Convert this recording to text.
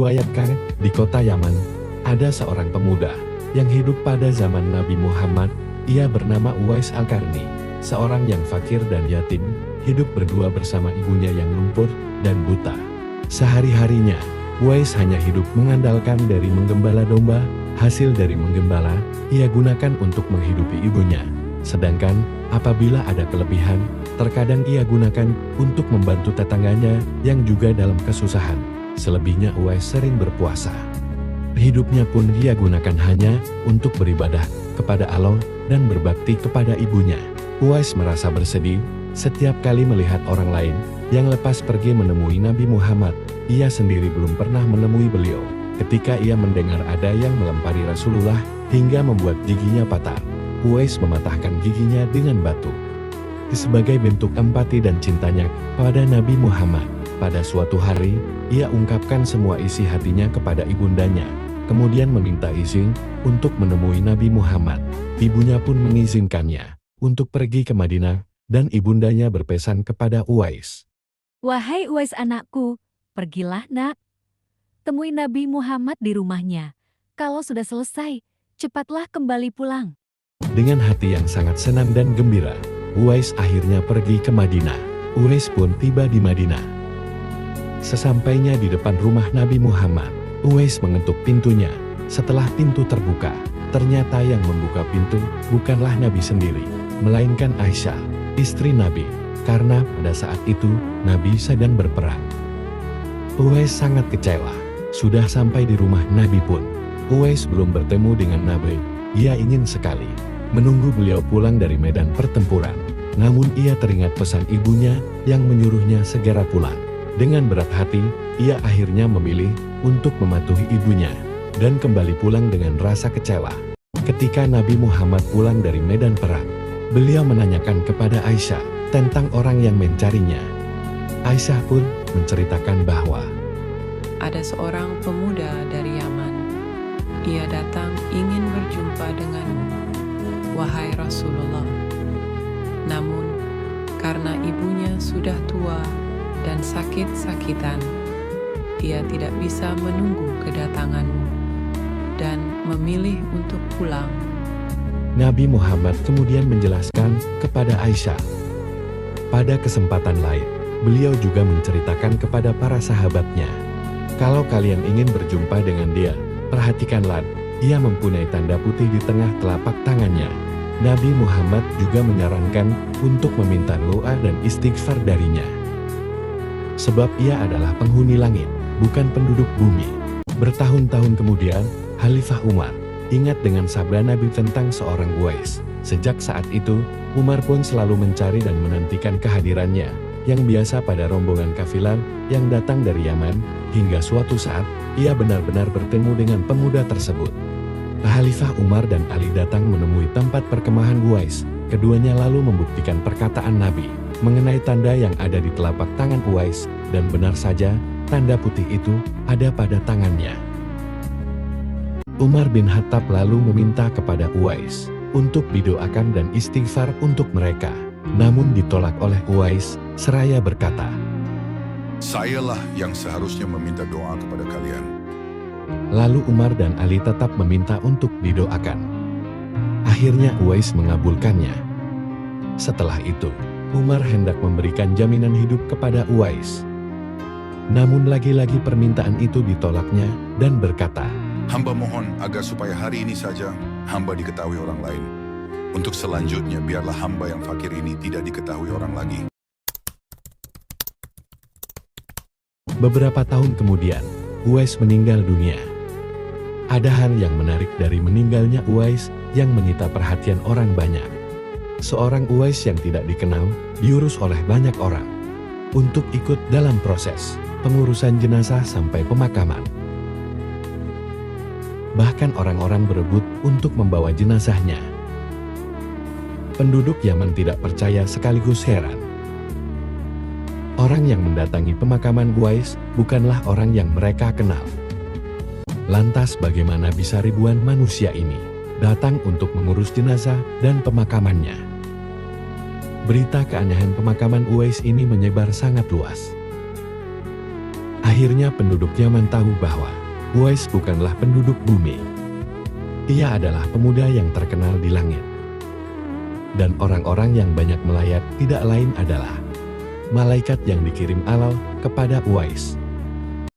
Diriwayatkan, di kota Yaman, ada seorang pemuda yang hidup pada zaman Nabi Muhammad. Ia bernama Uwais Al-Qarni, seorang yang fakir dan yatim, hidup berdua bersama ibunya yang lumpuh dan buta. Sehari-harinya, Uwais hanya hidup mengandalkan dari menggembala domba. Hasil dari menggembala, ia gunakan untuk menghidupi ibunya. Sedangkan, apabila ada kelebihan, terkadang ia gunakan untuk membantu tetangganya yang juga dalam kesusahan. Selebihnya Uwais sering berpuasa. Hidupnya pun ia gunakan hanya untuk beribadah kepada Allah dan berbakti kepada ibunya. Uwais merasa bersedih setiap kali melihat orang lain yang lepas pergi menemui Nabi Muhammad. Ia sendiri belum pernah menemui beliau. Ketika ia mendengar ada yang melempari Rasulullah hingga membuat giginya patah, Uwais mematahkan giginya dengan batu. Sebagai bentuk empati dan cintanya pada Nabi Muhammad, pada suatu hari, ia ungkapkan semua isi hatinya kepada ibundanya, kemudian meminta izin untuk menemui Nabi Muhammad. Ibunya pun mengizinkannya untuk pergi ke Madinah, dan ibundanya berpesan kepada Uwais. Wahai Uwais anakku, pergilah nak. Temui Nabi Muhammad di rumahnya. Kalau sudah selesai, cepatlah kembali pulang. Dengan hati yang sangat senang dan gembira, Uwais akhirnya pergi ke Madinah. Uwais pun tiba di Madinah. Sesampainya di depan rumah Nabi Muhammad, Uwais mengetuk pintunya. Setelah pintu terbuka, ternyata yang membuka pintu bukanlah Nabi sendiri, melainkan Aisyah, istri Nabi, karena pada saat itu Nabi sedang berperang. Uwais sangat kecewa. Sudah sampai di rumah Nabi pun, Uwais belum bertemu dengan Nabi. Ia ingin sekali menunggu beliau pulang dari medan pertempuran. Namun ia teringat pesan ibunya yang menyuruhnya segera pulang. Dengan berat hati, ia akhirnya memilih untuk mematuhi ibunya dan kembali pulang dengan rasa kecewa. Ketika Nabi Muhammad pulang dari medan perang, beliau menanyakan kepada Aisyah tentang orang yang mencarinya. Aisyah pun menceritakan bahwa ada seorang pemuda dari Yaman. Ia datang ingin berjumpa denganmu, wahai Rasulullah. Namun, karena ibunya sudah tua dan sakit-sakitan, ia tidak bisa menunggu kedatanganmu dan memilih untuk pulang. Nabi Muhammad kemudian menjelaskan kepada Aisyah. Pada kesempatan lain, beliau juga menceritakan kepada para sahabatnya, kalau kalian ingin berjumpa dengan dia, perhatikanlah, ia mempunyai tanda putih di tengah telapak tangannya. Nabi Muhammad juga menyarankan untuk meminta doa dan istighfar darinya. Sebab ia adalah penghuni langit, bukan penduduk bumi. Bertahun-tahun kemudian, Khalifah Umar ingat dengan sabda Nabi tentang seorang Uwais. Sejak saat itu, Umar pun selalu mencari dan menantikan kehadirannya, yang biasa pada rombongan kafilah yang datang dari Yaman, hingga suatu saat, ia benar-benar bertemu dengan pemuda tersebut. Khalifah Umar dan Ali datang menemui tempat perkemahan Uwais. Keduanya lalu membuktikan perkataan Nabi mengenai tanda yang ada di telapak tangan Uwais, dan benar saja, tanda putih itu ada pada tangannya. Umar bin Khattab lalu meminta kepada Uwais untuk didoakan dan istighfar untuk mereka. Namun ditolak oleh Uwais, seraya berkata, "Sayalah yang seharusnya meminta doa kepada kalian." Lalu Umar dan Ali tetap meminta untuk didoakan. Akhirnya Uwais mengabulkannya. Setelah itu, Umar hendak memberikan jaminan hidup kepada Uwais. Namun lagi-lagi permintaan itu ditolaknya dan berkata, "Hamba mohon agar supaya hari ini saja hamba diketahui orang lain. Untuk selanjutnya biarlah hamba yang fakir ini tidak diketahui orang lagi." Beberapa tahun kemudian, Uwais meninggal dunia. Ada hal yang menarik dari meninggalnya Uwais yang menyita perhatian orang banyak. Seorang Uwais yang tidak dikenal diurus oleh banyak orang untuk ikut dalam proses pengurusan jenazah sampai pemakaman. Bahkan orang-orang berebut untuk membawa jenazahnya. Penduduk Yaman tidak percaya sekaligus heran. Orang yang mendatangi pemakaman Uwais bukanlah orang yang mereka kenal. Lantas bagaimana bisa ribuan manusia ini datang untuk mengurus jenazah dan pemakamannya? Berita keanehan pemakaman Uwais ini menyebar sangat luas. Akhirnya penduduk Yaman tahu bahwa Uwais bukanlah penduduk bumi. Ia adalah pemuda yang terkenal di langit. Dan orang-orang yang banyak melayat tidak lain adalah malaikat yang dikirim Allah kepada Uwais.